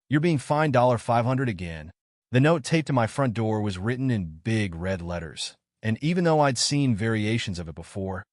You're being fined $500 again. The note taped to my front door was written in big red letters, and even though I'd seen variations of it before,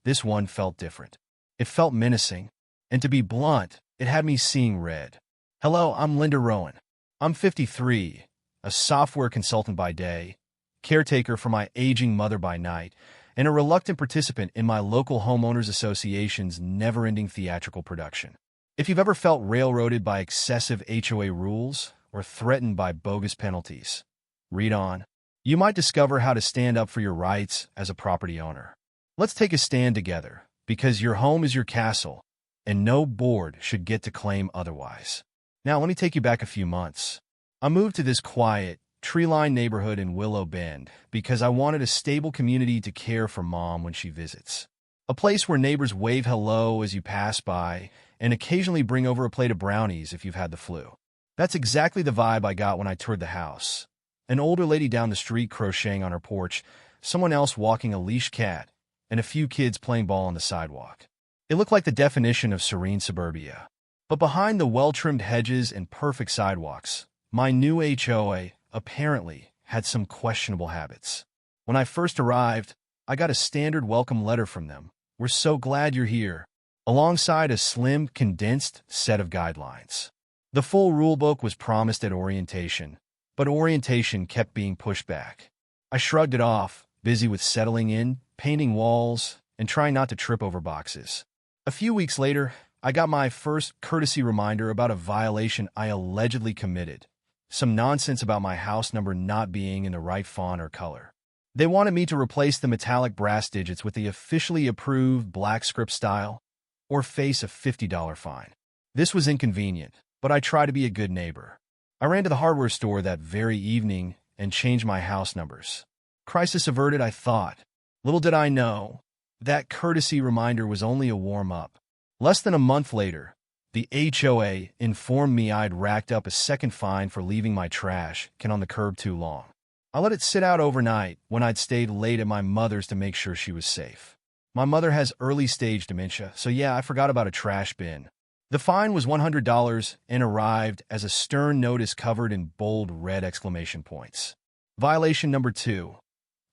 this one felt different. It felt menacing, and to be blunt, it had me seeing red. Hello, I'm Linda Rowan. I'm 53, a software consultant by day, caretaker for my aging mother by night, and a reluctant participant in my local Homeowners Association's never-ending theatrical production. If you've ever felt railroaded by excessive HOA rules or threatened by bogus penalties, read on. You might discover how to stand up for your rights as a property owner. Let's take a stand together, because your home is your castle, and no board should get to claim otherwise. Now, let me take you back a few months. I moved to this quiet, tree-lined neighborhood in Willow Bend because I wanted a stable community to care for Mom when she visits. A place where neighbors wave hello as you pass by and occasionally bring over a plate of brownies if you've had the flu. That's exactly the vibe I got when I toured the house. An older lady down the street crocheting on her porch, someone else walking a leash cat, and a few kids playing ball on the sidewalk. It looked like the definition of serene suburbia. But behind the well-trimmed hedges and perfect sidewalks, my new HOA apparently had some questionable habits. When I first arrived, I got a standard welcome letter from them. "We're so glad you're here," alongside a slim, condensed set of guidelines. The full rulebook was promised at orientation, but orientation kept being pushed back. I shrugged it off, busy with settling in, painting walls, and trying not to trip over boxes. A few weeks later, I got my first courtesy reminder about a violation I allegedly committed. Some nonsense about my house number not being in the right font or color. They wanted me to replace the metallic brass digits with the officially approved black script style or face a $50 fine. This was inconvenient, but I tried to be a good neighbor. I ran to the hardware store that very evening and changed my house numbers. Crisis averted, I thought. Little did I know, that courtesy reminder was only a warm-up. Less than a month later, the HOA informed me I'd racked up a second fine for leaving my trash can on the curb too long. I let it sit out overnight when I'd stayed late at my mother's to make sure she was safe. My mother has early-stage dementia, so yeah, I forgot about a trash bin. The fine was $100 and arrived as a stern notice covered in bold red exclamation points. Violation number 2.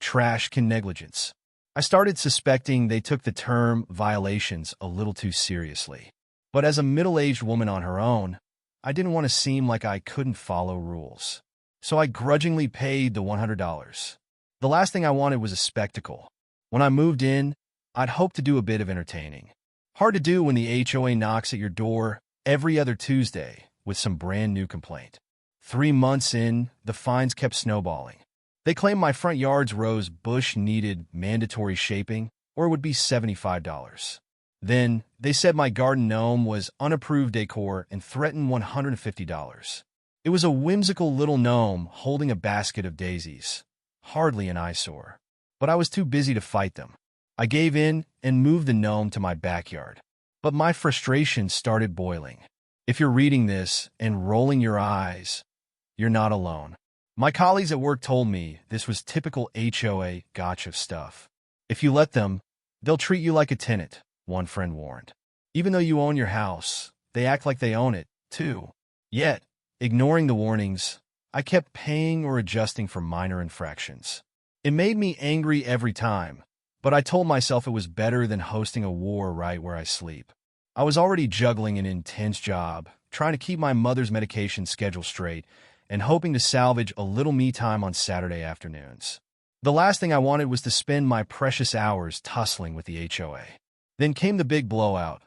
Trash can negligence. I started suspecting they took the term violations a little too seriously. But as a middle-aged woman on her own, I didn't want to seem like I couldn't follow rules. So I grudgingly paid the $100. The last thing I wanted was a spectacle. When I moved in, I'd hoped to do a bit of entertaining. Hard to do when the HOA knocks at your door every other Tuesday with some brand new complaint. 3 months in, the fines kept snowballing. They claimed my front yard's rose bush needed mandatory shaping, or it would be $75. Then, they said my garden gnome was unapproved decor and threatened $150. It was a whimsical little gnome holding a basket of daisies. Hardly an eyesore. But I was too busy to fight them. I gave in and moved the gnome to my backyard. But my frustration started boiling. If you're reading this and rolling your eyes, you're not alone. My colleagues at work told me this was typical HOA gotcha stuff. If you let them, they'll treat you like a tenant, one friend warned. Even though you own your house, they act like they own it, too. Yet, ignoring the warnings, I kept paying or adjusting for minor infractions. It made me angry every time, but I told myself it was better than hosting a war right where I sleep. I was already juggling an intense job, trying to keep my mother's medication schedule straight, and hoping to salvage a little me time on Saturday afternoons. The last thing I wanted was to spend my precious hours tussling with the HOA. Then came the big blowout.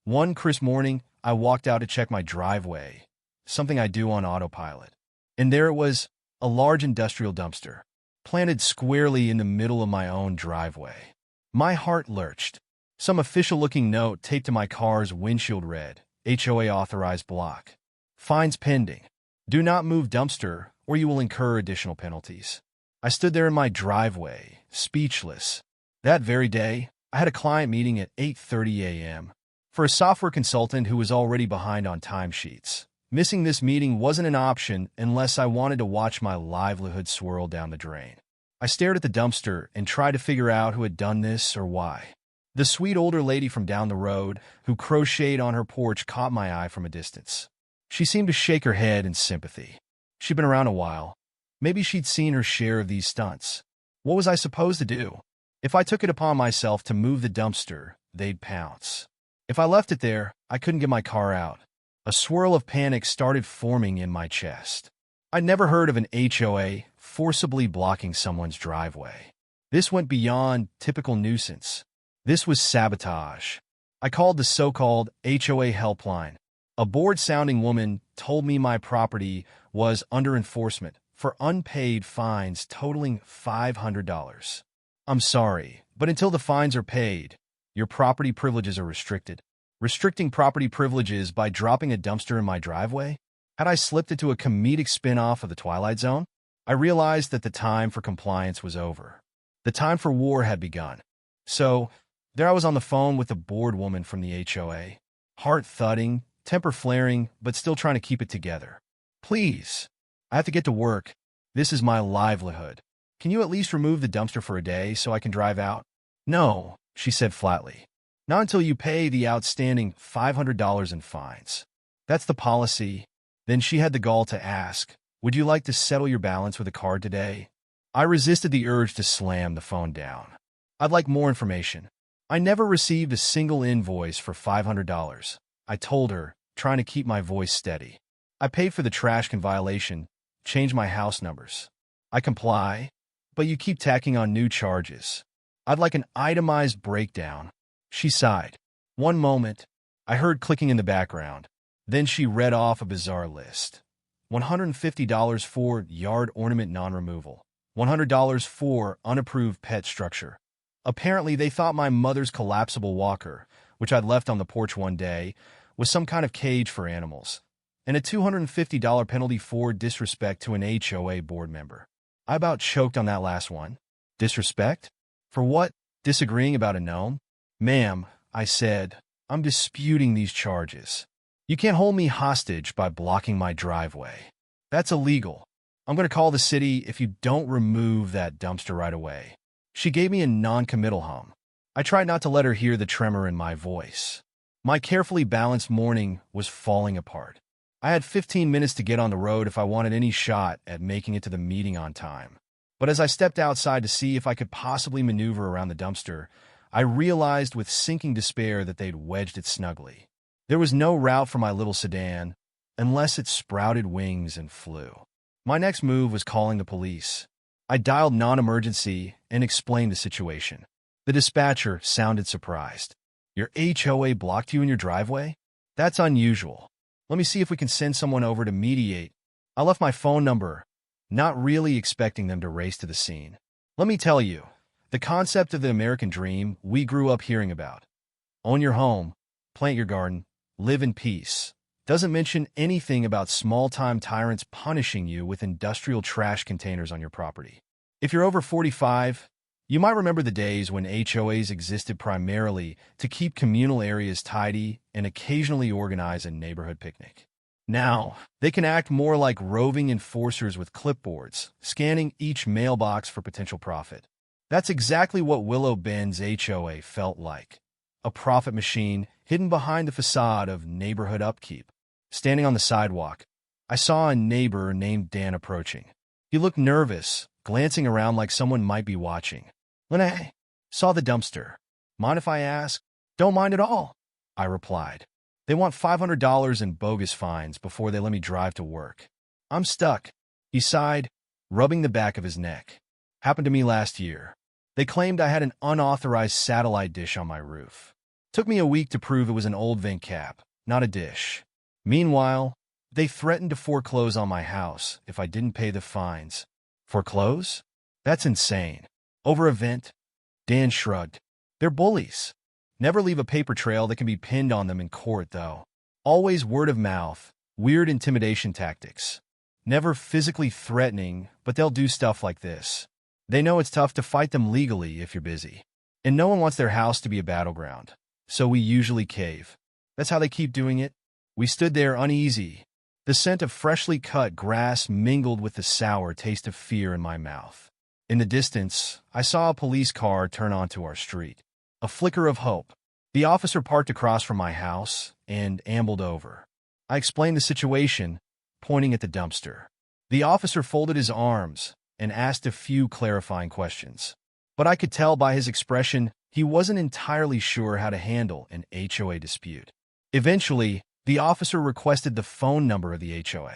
One crisp morning, I walked out to check my driveway, something I do on autopilot. And there it was, a large industrial dumpster, planted squarely in the middle of my own driveway. My heart lurched. Some official-looking note taped to my car's windshield read, HOA authorized block. Fines pending. Do not move dumpster, or you will incur additional penalties. I stood there in my driveway, speechless. That very day, I had a client meeting at 8:30 a.m. For a software consultant who was already behind on timesheets, missing this meeting wasn't an option unless I wanted to watch my livelihood swirl down the drain. I stared at the dumpster and tried to figure out who had done this or why. The sweet older lady from down the road, who crocheted on her porch, caught my eye from a distance. She seemed to shake her head in sympathy. She'd been around a while. Maybe she'd seen her share of these stunts. What was I supposed to do? If I took it upon myself to move the dumpster, they'd pounce. If I left it there, I couldn't get my car out. A swirl of panic started forming in my chest. I'd never heard of an HOA forcibly blocking someone's driveway. This went beyond typical nuisance. This was sabotage. I called the so-called HOA helpline. A bored-sounding woman told me my property was under enforcement for unpaid fines totaling $500. I'm sorry, but until the fines are paid, your property privileges are restricted. Restricting property privileges by dropping a dumpster in my driveway? Had I slipped into a comedic spin-off of The Twilight Zone? I realized that the time for compliance was over. The time for war had begun. So, there I was on the phone with the bored woman from the HOA, heart thudding, temper flaring, but still trying to keep it together. Please, I have to get to work. This is my livelihood. Can you at least remove the dumpster for a day so I can drive out? No, she said flatly. Not until you pay the outstanding $500 in fines. That's the policy. Then she had the gall to ask, would you like to settle your balance with a card today? I resisted the urge to slam the phone down. I'd like more information. I never received a single invoice for $500. I told her, trying to keep my voice steady. I paid for the trash can violation, changed my house numbers. I comply, but you keep tacking on new charges. I'd like an itemized breakdown. She sighed. One moment, I heard clicking in the background. Then she read off a bizarre list. $150 for yard ornament non-removal. $100 for unapproved pet structure. Apparently, they thought my mother's collapsible walker, which I'd left on the porch one day, was some kind of cage for animals. And a $250 penalty for disrespect to an HOA board member. I about choked on that last one. Disrespect? For what? Disagreeing about a gnome? Ma'am, I said, I'm disputing these charges. You can't hold me hostage by blocking my driveway. That's illegal. I'm going to call the city if you don't remove that dumpster right away. She gave me a non-committal hum. I tried not to let her hear the tremor in my voice. My carefully balanced morning was falling apart. I had 15 minutes to get on the road if I wanted any shot at making it to the meeting on time. But as I stepped outside to see if I could possibly maneuver around the dumpster, I realized with sinking despair that they'd wedged it snugly. There was no route for my little sedan, unless it sprouted wings and flew. My next move was calling the police. I dialed non-emergency and explained the situation. The dispatcher sounded surprised. Your HOA blocked you in your driveway? That's unusual. Let me see if we can send someone over to mediate. I left my phone number, not really expecting them to race to the scene. Let me tell you, the concept of the American dream we grew up hearing about. Own your home, plant your garden, live in peace. Doesn't mention anything about small-time tyrants punishing you with industrial trash containers on your property. If you're over 45, you might remember the days when HOAs existed primarily to keep communal areas tidy and occasionally organize a neighborhood picnic. Now, they can act more like roving enforcers with clipboards, scanning each mailbox for potential profit. That's exactly what Willow Bend's HOA felt like. A profit machine hidden behind the facade of neighborhood upkeep. Standing on the sidewalk, I saw a neighbor named Dan approaching. He looked nervous, glancing around like someone might be watching. Lene, saw the dumpster. Mind if I ask? Don't mind at all, I replied. They want $500 in bogus fines before they let me drive to work. I'm stuck, he sighed, rubbing the back of his neck. Happened to me last year. They claimed I had an unauthorized satellite dish on my roof. Took me a week to prove it was an old vent cap, not a dish. Meanwhile, they threatened to foreclose on my house if I didn't pay the fines. Foreclose? That's insane. Over a vent? Dan shrugged. They're bullies. Never leave a paper trail that can be pinned on them in court, though. Always word of mouth, weird intimidation tactics. Never physically threatening, but they'll do stuff like this. They know it's tough to fight them legally if you're busy. And no one wants their house to be a battleground. So we usually cave. That's how they keep doing it. We stood there uneasy. The scent of freshly cut grass mingled with the sour taste of fear in my mouth. In the distance, I saw a police car turn onto our street. A flicker of hope. The officer parked across from my house and ambled over. I explained the situation, pointing at the dumpster. The officer folded his arms and asked a few clarifying questions. But I could tell by his expression he wasn't entirely sure how to handle an HOA dispute. Eventually, the officer requested the phone number of the HOA.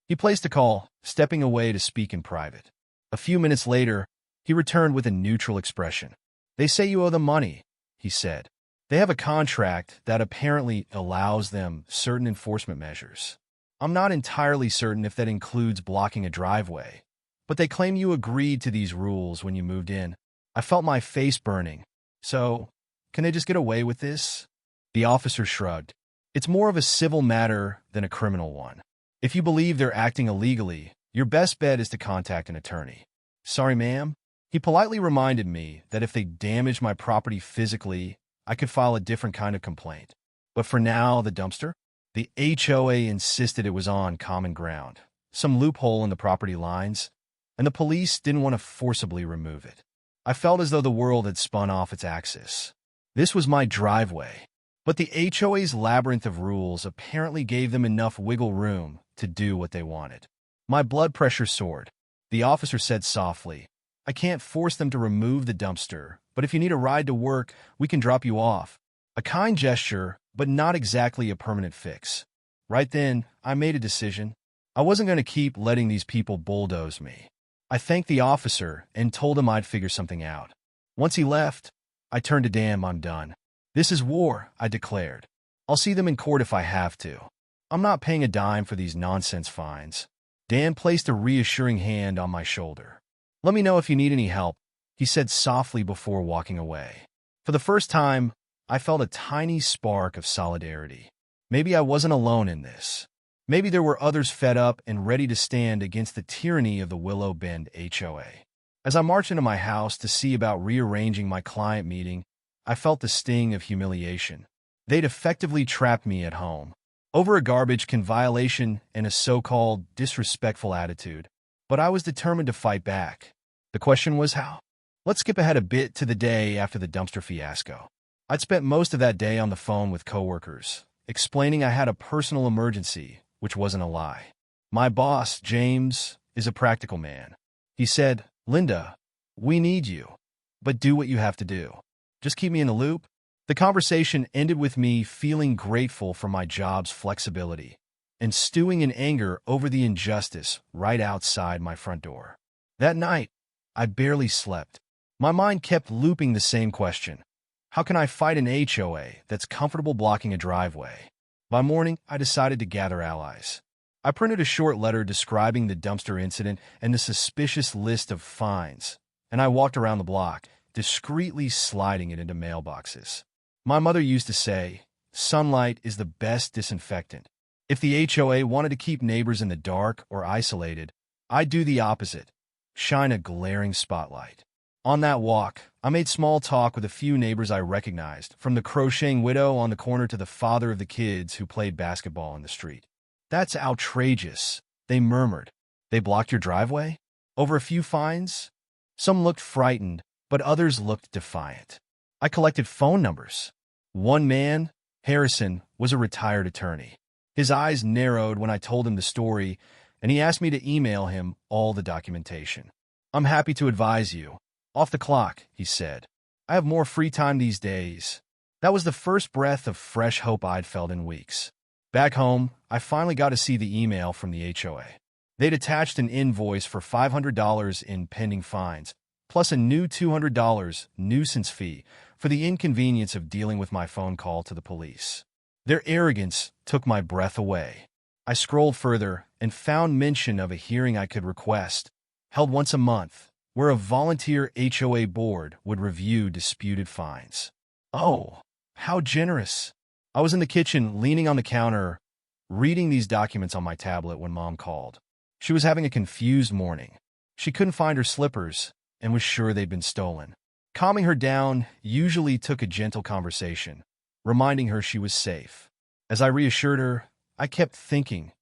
He placed a call, stepping away to speak in private. A few minutes later, he returned with a neutral expression. "They say you owe them money," he said. "They have a contract that apparently allows them certain enforcement measures. I'm not entirely certain if that includes blocking a driveway, but they claim you agreed to these rules when you moved in." I felt my face burning. "So, can they just get away with this?" The officer shrugged. "It's more of a civil matter than a criminal one. If you believe they're acting illegally, your best bet is to contact an attorney." "Sorry, ma'am." He politely reminded me that if they damaged my property physically, I could file a different kind of complaint. But for now, the dumpster? The HOA insisted it was on common ground, some loophole in the property lines, and the police didn't want to forcibly remove it. I felt as though the world had spun off its axis. This was my driveway, but the HOA's labyrinth of rules apparently gave them enough wiggle room to do what they wanted. My blood pressure soared. The officer said softly, "I can't force them to remove the dumpster, but if you need a ride to work, we can drop you off." A kind gesture, but not exactly a permanent fix. Right then, I made a decision. I wasn't going to keep letting these people bulldoze me. I thanked the officer and told him I'd figure something out. Once he left, I turned to "Damn, I'm done. This is war," I declared. "I'll see them in court if I have to. I'm not paying a dime for these nonsense fines." Dan placed a reassuring hand on my shoulder. "Let me know if you need any help," he said softly before walking away. For the first time, I felt a tiny spark of solidarity. Maybe I wasn't alone in this. Maybe there were others fed up and ready to stand against the tyranny of the Willow Bend HOA. As I marched into my house to see about rearranging my client meeting, I felt the sting of humiliation. They'd effectively trapped me at home, over a garbage can violation and a so-called disrespectful attitude. But I was determined to fight back. The question was how? Let's skip ahead a bit to the day after the dumpster fiasco. I'd spent most of that day on the phone with coworkers, explaining I had a personal emergency, which wasn't a lie. My boss, James, is a practical man. He said, "Linda, we need you, but do what you have to do. Just keep me in the loop." The conversation ended with me feeling grateful for my job's flexibility and stewing in anger over the injustice right outside my front door. That night, I barely slept. My mind kept looping the same question. How can I fight an HOA that's comfortable blocking a driveway? By morning, I decided to gather allies. I printed a short letter describing the dumpster incident and the suspicious list of fines, and I walked around the block, discreetly sliding it into mailboxes. My mother used to say, "Sunlight is the best disinfectant." If the HOA wanted to keep neighbors in the dark or isolated, I'd do the opposite, shine a glaring spotlight. On that walk, I made small talk with a few neighbors I recognized, from the crocheting widow on the corner to the father of the kids who played basketball in the street. "That's outrageous," they murmured. "They blocked your driveway? Over a few fines?" Some looked frightened, but others looked defiant. I collected phone numbers. One man, Harrison, was a retired attorney. His eyes narrowed when I told him the story, and he asked me to email him all the documentation. "I'm happy to advise you. Off the clock," he said. "I have more free time these days." That was the first breath of fresh hope I'd felt in weeks. Back home, I finally got to see the email from the HOA. They'd attached an invoice for $500 in pending fines, plus a new $200 nuisance fee for the inconvenience of dealing with my phone call to the police. Their arrogance took my breath away. I scrolled further and found mention of a hearing I could request, held once a month, where a volunteer HOA board would review disputed fines. Oh, how generous. I was in the kitchen, leaning on the counter, reading these documents on my tablet when Mom called. She was having a confused morning. She couldn't find her slippers and was sure they'd been stolen. Calming her down usually took a gentle conversation, reminding her she was safe. As I reassured her, I kept thinking,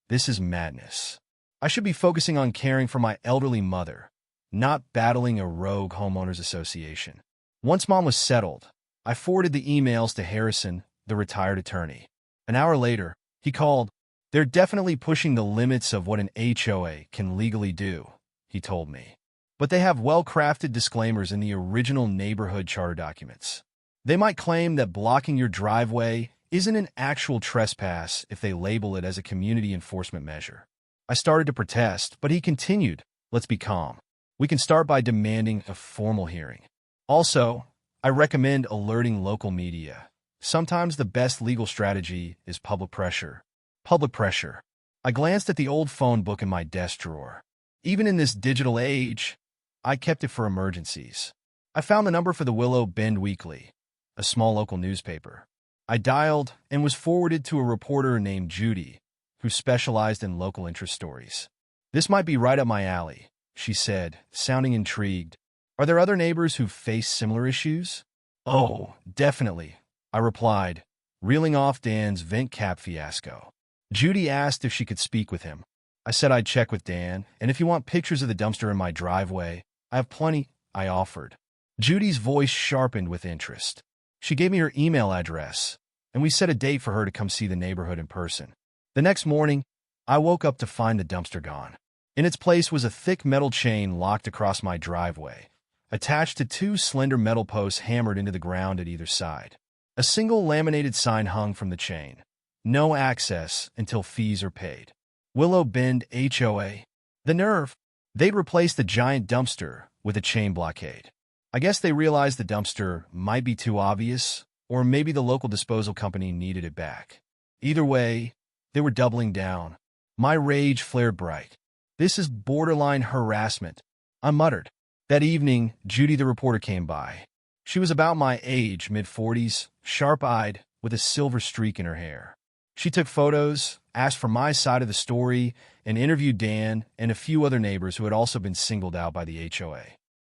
this is madness. I should be focusing on caring for my elderly mother, not battling a rogue homeowners association. Once Mom was settled, I forwarded the emails to Harrison, the retired attorney. An hour later, he called, They're definitely pushing the limits of what an HOA can legally do, he told me. But they have well-crafted disclaimers in the original neighborhood charter documents. They might claim that blocking your driveway isn't an actual trespass if they label it as a community enforcement measure. I started to protest, but he continued, let's be calm. We can start by demanding a formal hearing. Also, I recommend alerting local media. Sometimes the best legal strategy is public pressure. Public pressure. I glanced at the old phone book in my desk drawer. Even in this digital age, I kept it for emergencies. I found the number for the Willow Bend Weekly, a small local newspaper. I dialed and was forwarded to a reporter named Judy, who specialized in local interest stories. This might be right up my alley, she said, sounding intrigued. Are there other neighbors who face similar issues? Oh, definitely, I replied, reeling off Dan's vent cap fiasco. Judy asked if she could speak with him. I said I'd check with Dan, and if you want pictures of the dumpster in my driveway, I have plenty, I offered. Judy's voice sharpened with interest. She gave me her email address, and we set a date for her to come see the neighborhood in person. The next morning, I woke up to find the dumpster gone. In its place was a thick metal chain locked across my driveway, attached to two slender metal posts hammered into the ground at either side. A single laminated sign hung from the chain. No access until fees are paid. Willow Bend HOA. The nerve! They'd replaced the giant dumpster with a chain blockade. I guess they realized the dumpster might be too obvious, or maybe the local disposal company needed it back. Either way, they were doubling down. My rage flared bright. This is borderline harassment, I muttered. That evening, Judy the reporter came by. She was about my age, mid-40s, sharp-eyed, with a silver streak in her hair. She took photos, asked for my side of the story, and interviewed Dan and a few other neighbors who had also been singled out by the HOA.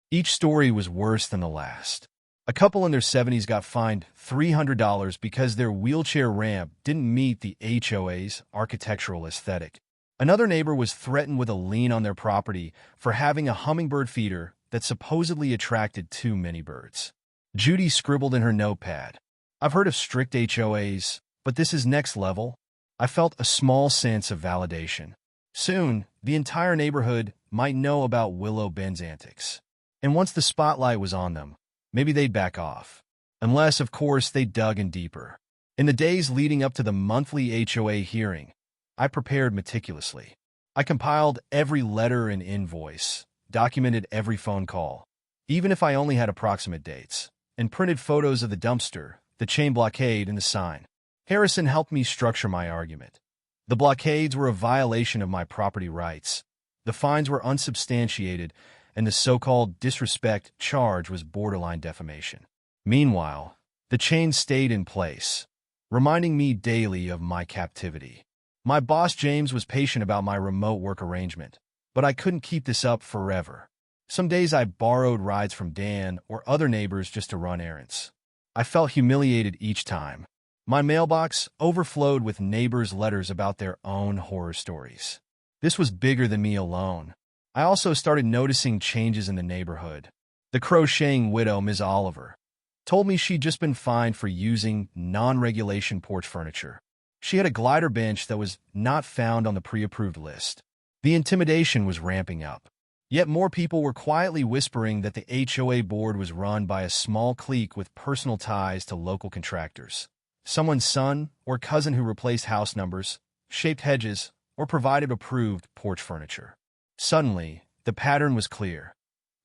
Each story was worse than the last. A couple in their 70s got fined $300 because their wheelchair ramp didn't meet the HOA's architectural aesthetic. Another neighbor was threatened with a lien on their property for having a hummingbird feeder that supposedly attracted too many birds. Judy scribbled in her notepad, I've heard of strict HOAs, but this is next level. I felt a small sense of validation. Soon, the entire neighborhood might know about Willow Bend's antics. And once the spotlight was on them, maybe they'd back off. Unless, of course, they dug in deeper. In the days leading up to the monthly HOA hearing, I prepared meticulously. I compiled every letter and invoice, documented every phone call, even if I only had approximate dates, and printed photos of the dumpster, the chain blockade, and the sign. Harrison helped me structure my argument. The blockades were a violation of my property rights. The fines were unsubstantiated, and the so-called disrespect charge was borderline defamation. Meanwhile, the chain stayed in place, reminding me daily of my captivity. My boss James was patient about my remote work arrangement, but I couldn't keep this up forever. Some days I borrowed rides from Dan or other neighbors just to run errands. I felt humiliated each time. My mailbox overflowed with neighbors' letters about their own horror stories. This was bigger than me alone. I also started noticing changes in the neighborhood. The crocheting widow, Ms. Oliver, told me she'd just been fined for using non-regulation porch furniture. She had a glider bench that was not found on the pre-approved list. The intimidation was ramping up. Yet more people were quietly whispering that the HOA board was run by a small clique with personal ties to local contractors. Someone's son or cousin who replaced house numbers, shaped hedges, or provided approved porch furniture. Suddenly, the pattern was clear.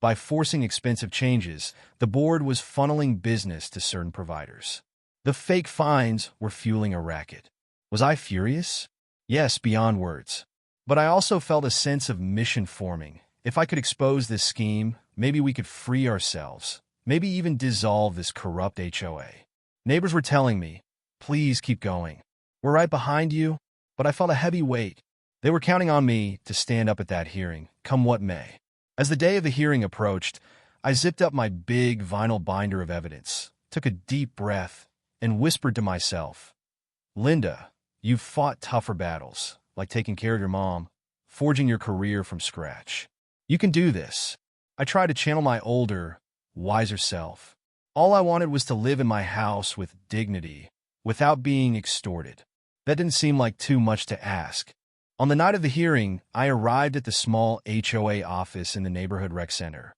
By forcing expensive changes, the board was funneling business to certain providers. The fake fines were fueling a racket. Was I furious? Yes, beyond words. But I also felt a sense of mission forming. If I could expose this scheme, maybe we could free ourselves, maybe even dissolve this corrupt HOA. Neighbors were telling me, please keep going. We're right behind you, but I felt a heavy weight. They were counting on me to stand up at that hearing, come what may. As the day of the hearing approached, I zipped up my big vinyl binder of evidence, took a deep breath, and whispered to myself, Linda, you've fought tougher battles, like taking care of your mom, forging your career from scratch. You can do this. I tried to channel my older, wiser self. All I wanted was to live in my house with dignity, without being extorted. That didn't seem like too much to ask. On the night of the hearing, I arrived at the small HOA office in the neighborhood rec center.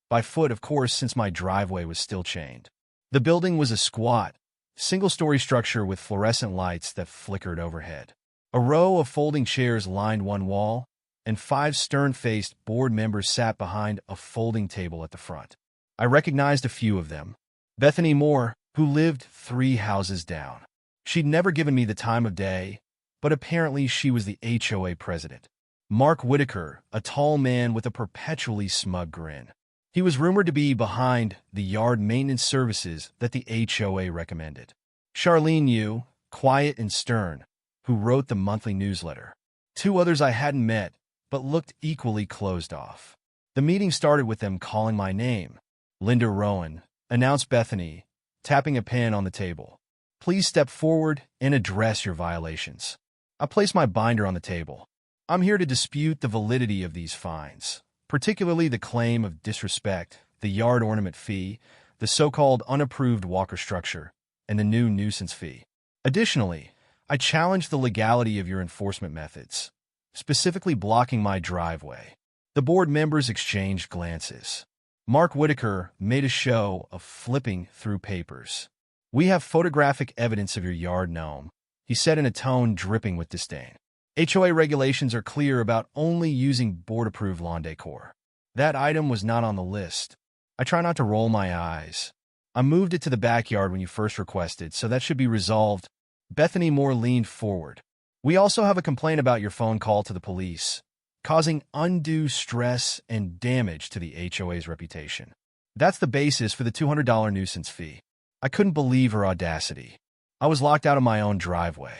By foot, of course, since my driveway was still chained. The building was a squat, single-story structure with fluorescent lights that flickered overhead. A row of folding chairs lined one wall, and 5 stern-faced board members sat behind a folding table at the front. I recognized a few of them. Bethany Moore, who lived 3 houses down. She'd never given me the time of day, but apparently she was the HOA president. Mark Whitaker, a tall man with a perpetually smug grin. He was rumored to be behind the yard maintenance services that the HOA recommended. Charlene Yu, quiet and stern, who wrote the monthly newsletter. 2 others I hadn't met, but looked equally closed off. The meeting started with them calling my name. Linda Rowan, announced Bethany, tapping a pen on the table. Please step forward and address your violations. I placed my binder on the table. I'm here to dispute the validity of these fines, particularly the claim of disrespect, the yard ornament fee, the so-called unapproved walker structure, and the new nuisance fee. Additionally, I challenge the legality of your enforcement methods, specifically blocking my driveway. The board members exchanged glances. Mark Whitaker made a show of flipping through papers. We have photographic evidence of your yard gnome, he said in a tone dripping with disdain. HOA regulations are clear about only using board-approved lawn decor. That item was not on the list. I try not to roll my eyes. I moved it to the backyard when you first requested, so that should be resolved. Bethany Moore leaned forward. We also have a complaint about your phone call to the police, causing undue stress and damage to the HOA's reputation. That's the basis for the $200 nuisance fee. I couldn't believe her audacity. I was locked out of my own driveway.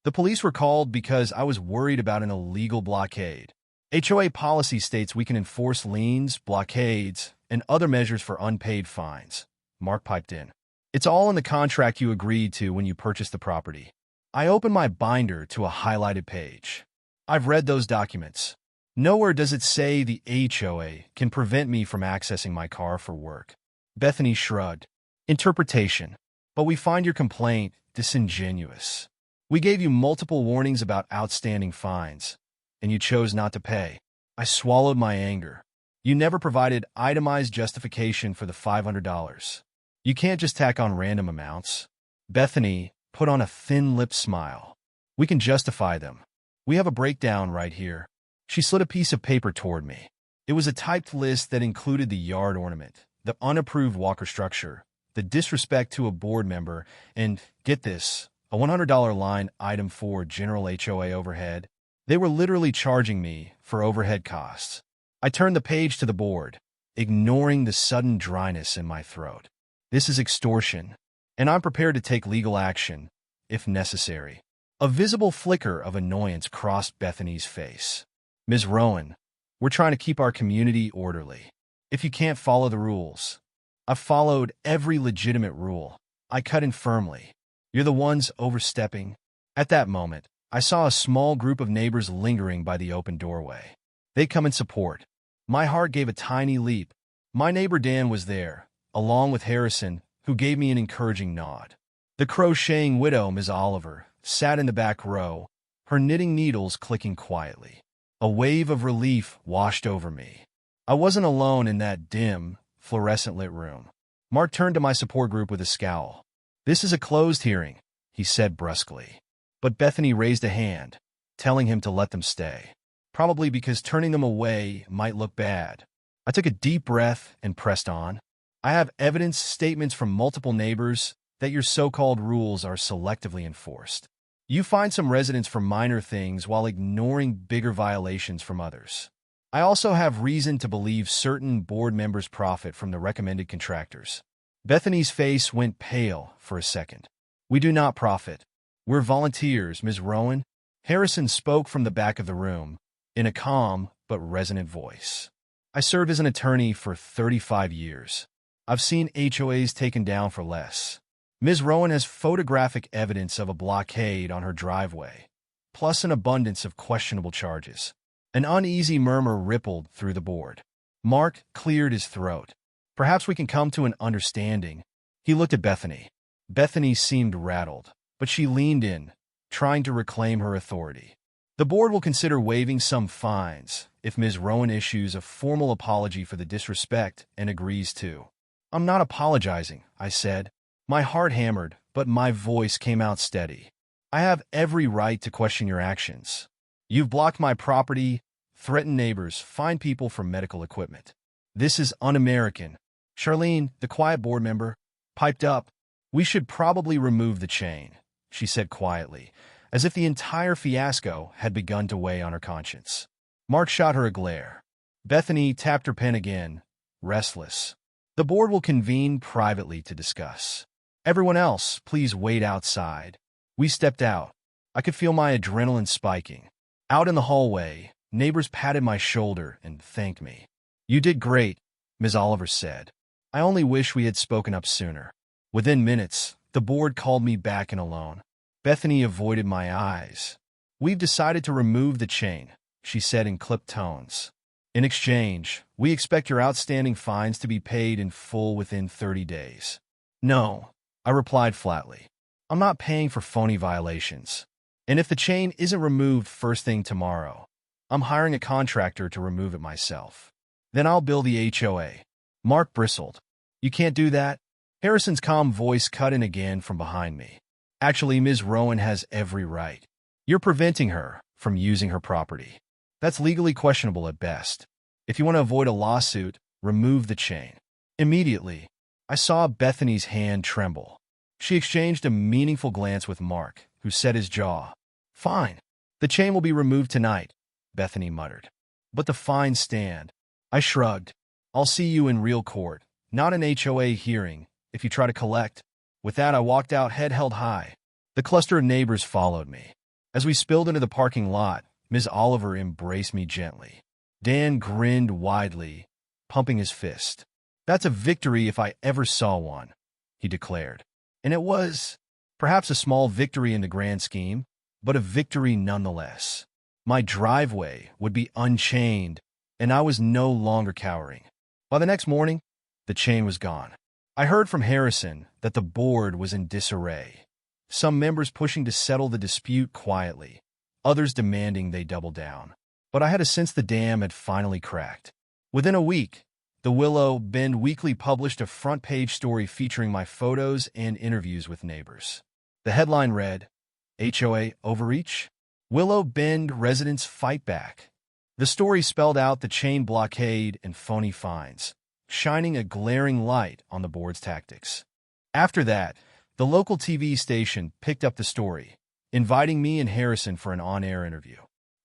The police were called because I was worried about an illegal blockade. HOA policy states we can enforce liens, blockades, and other measures for unpaid fines. Mark piped in. It's all in the contract you agreed to when you purchased the property. I opened my binder to a highlighted page. I've read those documents. Nowhere does it say the HOA can prevent me from accessing my car for work. Bethany shrugged. Interpretation. But we find your complaint disingenuous. We gave you multiple warnings about outstanding fines, and you chose not to pay. I swallowed my anger. You never provided itemized justification for the $500. You can't just tack on random amounts. Bethany put on a thin-lipped smile. We can justify them. We have a breakdown right here. She slid a piece of paper toward me. It was a typed list that included the yard ornament, the unapproved walker structure, the disrespect to a board member, and, get this, a $100 line item for general HOA overhead. They were literally charging me for overhead costs. I turned the page to the board, ignoring the sudden dryness in my throat. This is extortion, and I'm prepared to take legal action, if necessary. A visible flicker of annoyance crossed Bethany's face. Ms. Rowan, we're trying to keep our community orderly. If you can't follow the rules, I've followed every legitimate rule. I cut in firmly. You're the ones overstepping. At that moment, I saw a small group of neighbors lingering by the open doorway. They come in support. My heart gave a tiny leap. My neighbor Dan was there, along with Harrison, who gave me an encouraging nod. The crocheting widow, Ms. Oliver, sat in the back row, her knitting needles clicking quietly. A wave of relief washed over me. I wasn't alone in that dim, fluorescent-lit room. Mark turned to my support group with a scowl. This is a closed hearing, he said brusquely. But Bethany raised a hand, telling him to let them stay. Probably because turning them away might look bad. I took a deep breath and pressed on. I have evidence, statements from multiple neighbors, that your so-called rules are selectively enforced. You fine some residents for minor things while ignoring bigger violations from others. I also have reason to believe certain board members profit from the recommended contractors. Bethany's face went pale for a second. We do not profit. We're volunteers, Ms. Rowan. Harrison spoke from the back of the room, in a calm but resonant voice. I served as an attorney for 35 years. I've seen HOAs taken down for less. Ms. Rowan has photographic evidence of a blockade on her driveway, plus an abundance of questionable charges. An uneasy murmur rippled through the board. Mark cleared his throat. Perhaps we can come to an understanding. He looked at Bethany. Bethany seemed rattled, but she leaned in, trying to reclaim her authority. The board will consider waiving some fines if Ms. Rowan issues a formal apology for the disrespect and agrees to. I'm not apologizing, I said. My heart hammered, but my voice came out steady. I have every right to question your actions. You've blocked my property, threatened neighbors, fined people for medical equipment. This is un-American. Charlene, the quiet board member, piped up. We should probably remove the chain, she said quietly, as if the entire fiasco had begun to weigh on her conscience. Mark shot her a glare. Bethany tapped her pen again, restless. The board will convene privately to discuss. Everyone else, please wait outside. We stepped out. I could feel my adrenaline spiking. Out in the hallway, neighbors patted my shoulder and thanked me. You did great, Ms. Oliver said. I only wish we had spoken up sooner. Within minutes, the board called me back in alone. Bethany avoided my eyes. We've decided to remove the chain, she said in clipped tones. In exchange, we expect your outstanding fines to be paid in full within 30 days. No, I replied flatly. I'm not paying for phony violations. And if the chain isn't removed first thing tomorrow, I'm hiring a contractor to remove it myself. Then I'll bill the HOA. Mark bristled. You can't do that? Harrison's calm voice cut in again from behind me. Actually, Ms. Rowan has every right. You're preventing her from using her property. That's legally questionable at best. If you want to avoid a lawsuit, remove the chain. Immediately, I saw Bethany's hand tremble. She exchanged a meaningful glance with Mark, who set his jaw. Fine. The chain will be removed tonight, Bethany muttered. But the fines stand. I shrugged. I'll see you in real court, not an HOA hearing, if you try to collect. With that, I walked out head held high. The cluster of neighbors followed me. As we spilled into the parking lot, Ms. Oliver embraced me gently. Dan grinned widely, pumping his fist. That's a victory if I ever saw one, he declared. And it was, perhaps a small victory in the grand scheme, but a victory nonetheless. My driveway would be unchained, and I was no longer cowering. By the next morning, the chain was gone. I heard from Harrison that the board was in disarray. Some members pushing to settle the dispute quietly, others demanding they double down. But I had a sense the dam had finally cracked. Within a week, the Willow Bend Weekly published a front-page story featuring my photos and interviews with neighbors. The headline read, HOA overreach? Willow Bend residents fight back. The story spelled out the chain blockade and phony fines, shining a glaring light on the board's tactics. After that, the local TV station picked up the story, inviting me and Harrison for an on-air interview.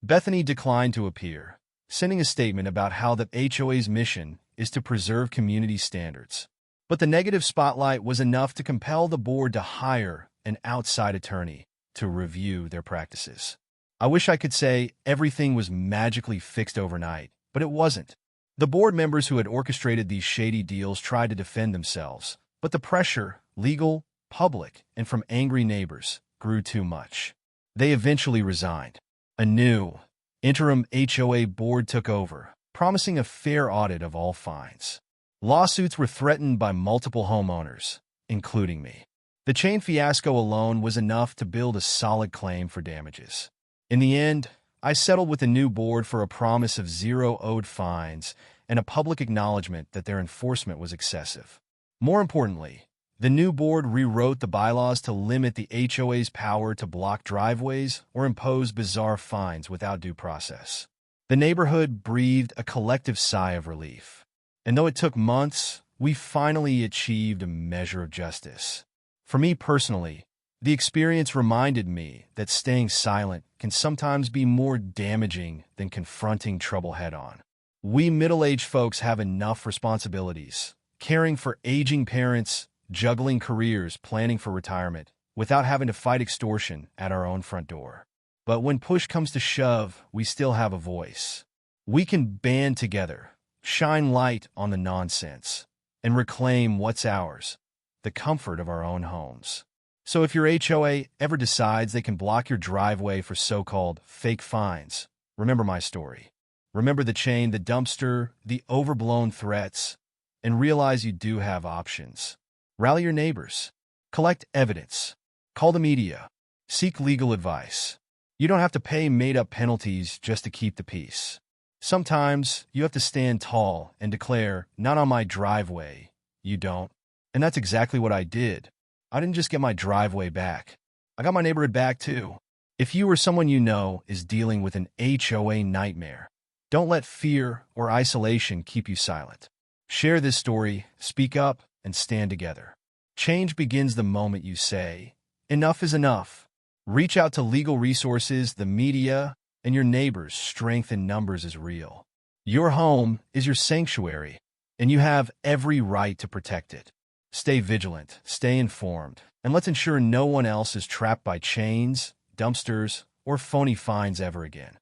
Bethany declined to appear, sending a statement about how the HOA's mission is to preserve community standards. But the negative spotlight was enough to compel the board to hire an outside attorney to review their practices. I wish I could say everything was magically fixed overnight, but it wasn't. The board members who had orchestrated these shady deals tried to defend themselves, but the pressure, legal, public, and from angry neighbors, grew too much. They eventually resigned. A new, interim HOA board took over, promising a fair audit of all fines. Lawsuits were threatened by multiple homeowners, including me. The chain fiasco alone was enough to build a solid claim for damages. In the end, I settled with the new board for a promise of zero owed fines and a public acknowledgement that their enforcement was excessive. More importantly, the new board rewrote the bylaws to limit the HOA's power to block driveways or impose bizarre fines without due process. The neighborhood breathed a collective sigh of relief. And though it took months, we finally achieved a measure of justice. For me personally, the experience reminded me that staying silent can sometimes be more damaging than confronting trouble head-on. We middle-aged folks have enough responsibilities, caring for aging parents, juggling careers, planning for retirement, without having to fight extortion at our own front door. But when push comes to shove, we still have a voice. We can band together, shine light on the nonsense, and reclaim what's ours, the comfort of our own homes. So if your HOA ever decides they can block your driveway for so-called fake fines, remember my story. Remember the chain, the dumpster, the overblown threats, and realize you do have options. Rally your neighbors. Collect evidence. Call the media. Seek legal advice. You don't have to pay made-up penalties just to keep the peace. Sometimes you have to stand tall and declare, "Not on my driveway." You don't. And that's exactly what I did. I didn't just get my driveway back. I got my neighborhood back too. If you or someone you know is dealing with an HOA nightmare, don't let fear or isolation keep you silent. Share this story, speak up, and stand together. Change begins the moment you say, "Enough is enough." Reach out to legal resources, the media, and your neighbors. Strength in numbers is real. Your home is your sanctuary, and you have every right to protect it. Stay vigilant, stay informed, and let's ensure no one else is trapped by chains, dumpsters, or phony fines ever again.